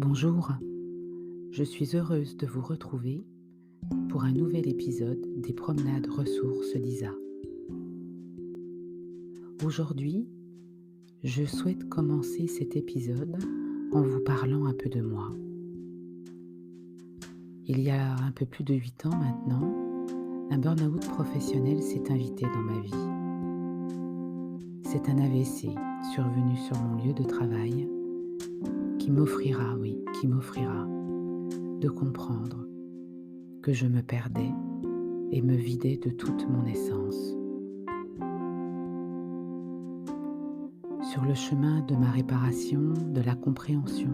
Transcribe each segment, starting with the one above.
Bonjour, je suis heureuse de vous retrouver pour un nouvel épisode des Promenades Ressources d'Isa. Aujourd'hui, je souhaite commencer cet épisode en vous parlant un peu de moi. Il y a un peu plus de 8 ans maintenant, un burn-out professionnel s'est invité dans ma vie. C'est un AVC survenu sur mon lieu de travail qui m'offrira de comprendre que je me perdais et me vidais de toute mon essence. Sur le chemin de ma réparation, de la compréhension,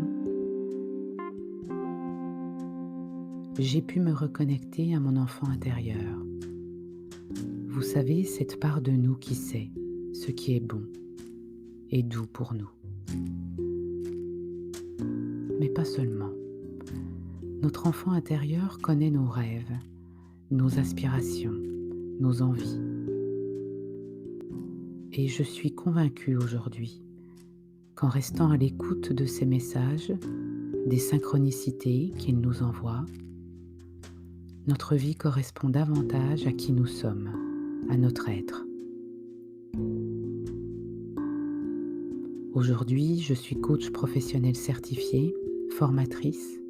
j'ai pu me reconnecter à mon enfant intérieur. Vous savez, cette part de nous qui sait ce qui est bon et doux pour nous. Mais pas seulement. Notre enfant intérieur connaît nos rêves, nos aspirations, nos envies. Et je suis convaincue aujourd'hui qu'en restant à l'écoute de ces messages, des synchronicités qu'il nous envoie, notre vie correspond davantage à qui nous sommes, à notre être. Aujourd'hui, je suis coach professionnel certifié, formatrice,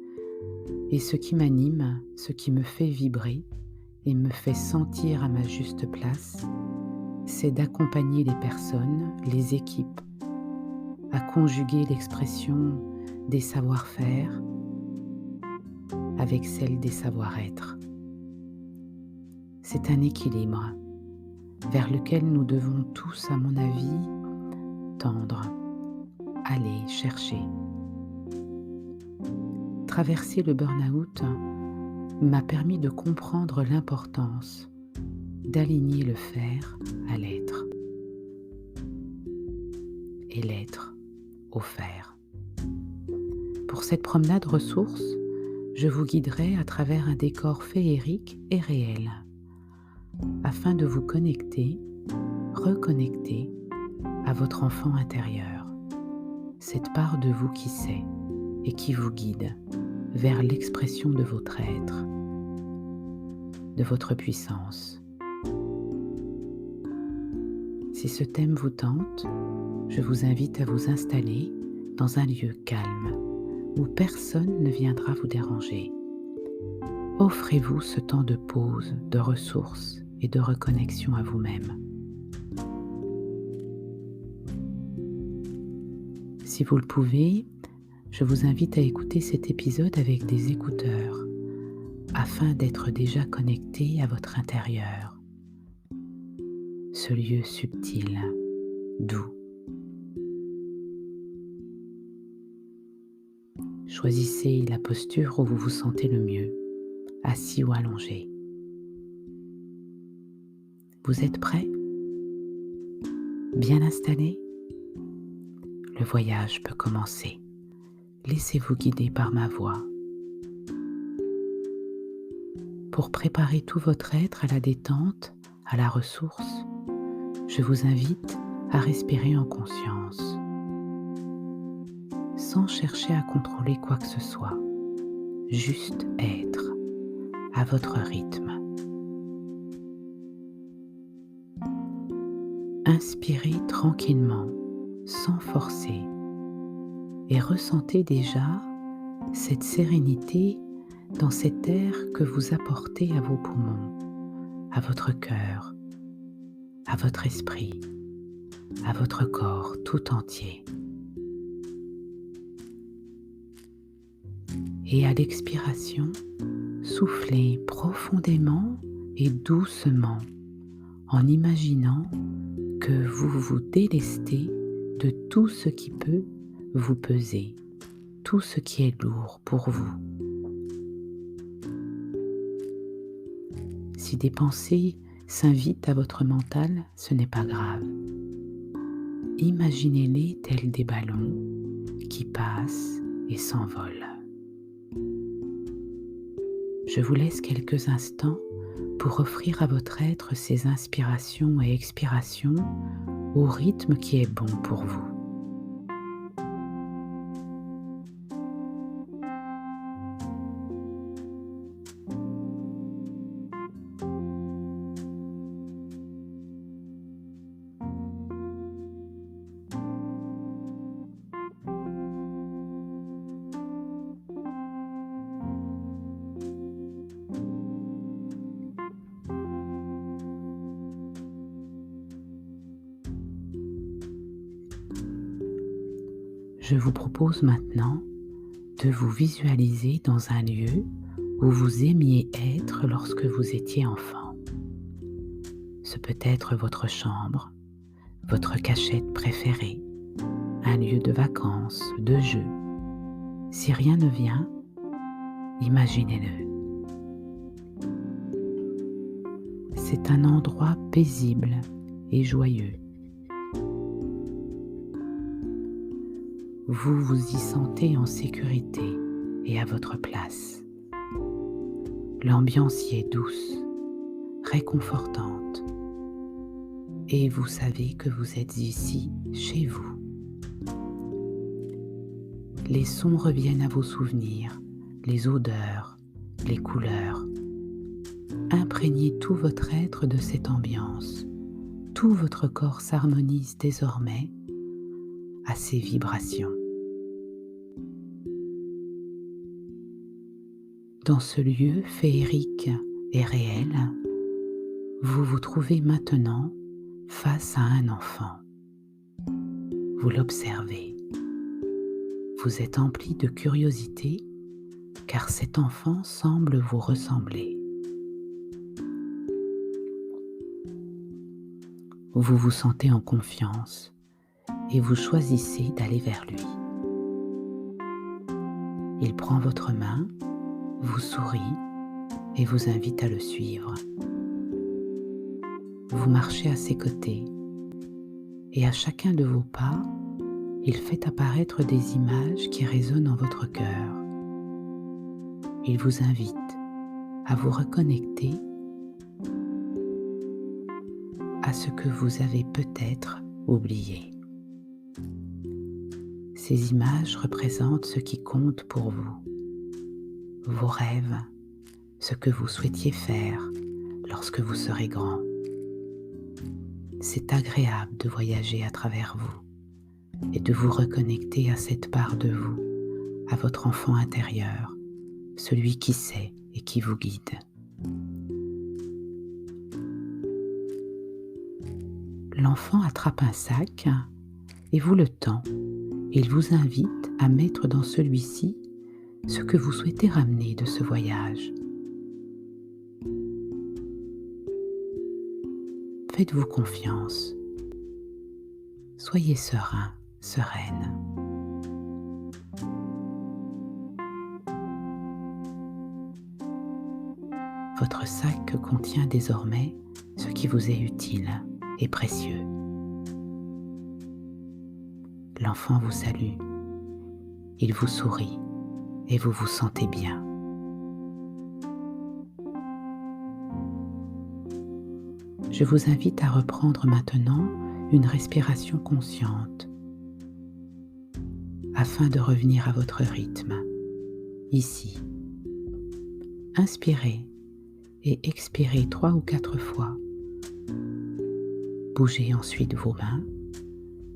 et ce qui m'anime, ce qui me fait vibrer et me fait sentir à ma juste place, c'est d'accompagner les personnes, les équipes, à conjuguer l'expression des savoir-faire avec celle des savoir-être. C'est un équilibre vers lequel nous devons tous, à mon avis, tendre, aller chercher. Traverser le burn-out m'a permis de comprendre l'importance d'aligner le faire à l'être et l'être au faire. Pour cette promenade ressource, je vous guiderai à travers un décor féerique et réel afin de vous connecter, reconnecter à votre enfant intérieur, cette part de vous qui sait et qui vous guide vers l'expression de votre être, de votre puissance. Si ce thème vous tente, je vous invite à vous installer dans un lieu calme où personne ne viendra vous déranger. Offrez-vous ce temps de pause, de ressources et de reconnexion à vous-même. Si vous le pouvez, je vous invite à écouter cet épisode avec des écouteurs afin d'être déjà connecté à votre intérieur, ce lieu subtil, doux. Choisissez la posture où vous vous sentez le mieux, assis ou allongé. Vous êtes prêt? Bien installé? Le voyage peut commencer. Laissez-vous guider par ma voix. Pour préparer tout votre être à la détente, à la ressource, je vous invite à respirer en conscience, sans chercher à contrôler quoi que ce soit, juste être à votre rythme. Inspirez tranquillement, sans forcer, et ressentez déjà cette sérénité dans cet air que vous apportez à vos poumons, à votre cœur, à votre esprit, à votre corps tout entier. Et à l'expiration, soufflez profondément et doucement en imaginant que vous vous délestez de tout ce qui peut vous peser, tout ce qui est lourd pour vous. Si des pensées s'invitent à votre mental, ce n'est pas grave. Imaginez-les tels des ballons qui passent et s'envolent. Je vous laisse quelques instants pour offrir à votre être ces inspirations et expirations au rythme qui est bon pour vous. Je vous propose maintenant de vous visualiser dans un lieu où vous aimiez être lorsque vous étiez enfant. Ce peut être votre chambre, votre cachette préférée, un lieu de vacances, de jeu. Si rien ne vient, imaginez-le. C'est un endroit paisible et joyeux. Vous vous y sentez en sécurité et à votre place. L'ambiance y est douce, réconfortante, et vous savez que vous êtes ici, chez vous. Les sons reviennent à vos souvenirs, les odeurs, les couleurs. Imprégnez tout votre être de cette ambiance. Tout votre corps s'harmonise désormais à ces vibrations. Dans ce lieu féerique et réel, vous vous trouvez maintenant face à un enfant. Vous l'observez. Vous êtes empli de curiosité car cet enfant semble vous ressembler. Vous vous sentez en confiance et vous choisissez d'aller vers lui. Il prend votre main, vous sourit et vous invite à le suivre. Vous marchez à ses côtés et à chacun de vos pas, il fait apparaître des images qui résonnent en votre cœur. Il vous invite à vous reconnecter à ce que vous avez peut-être oublié. Ces images représentent ce qui compte pour vous, vos rêves, ce que vous souhaitiez faire lorsque vous serez grand. C'est agréable de voyager à travers vous et de vous reconnecter à cette part de vous, à votre enfant intérieur, celui qui sait et qui vous guide. L'enfant attrape un sac et vous le tend. Il vous invite à mettre dans celui-ci ce que vous souhaitez ramener de ce voyage. Faites-vous confiance. Soyez serein, sereine. Votre sac contient désormais ce qui vous est utile et précieux. L'enfant vous salue, il vous sourit et vous vous sentez bien. Je vous invite à reprendre maintenant une respiration consciente afin de revenir à votre rythme, ici. Inspirez et expirez 3 ou 4 fois. Bougez ensuite vos mains.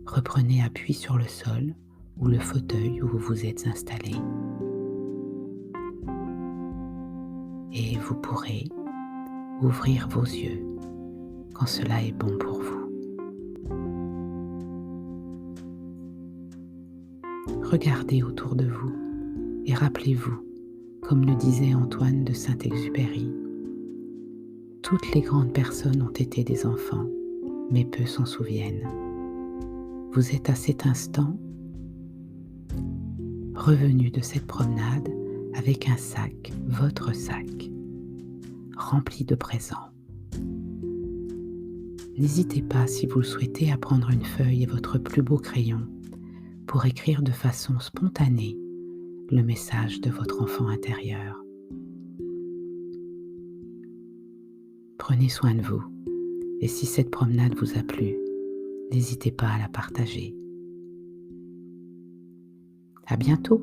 Reprenez appui sur le sol ou le fauteuil où vous vous êtes installé. Et vous pourrez ouvrir vos yeux quand cela est bon pour vous. Regardez autour de vous et rappelez-vous, comme le disait Antoine de Saint-Exupéry, toutes les grandes personnes ont été des enfants, mais peu s'en souviennent. Vous êtes à cet instant revenu de cette promenade avec un sac, votre sac, rempli de présents. N'hésitez pas, si vous le souhaitez, à prendre une feuille et votre plus beau crayon pour écrire de façon spontanée le message de votre enfant intérieur. Prenez soin de vous et si cette promenade vous a plu, n'hésitez pas à la partager. À bientôt!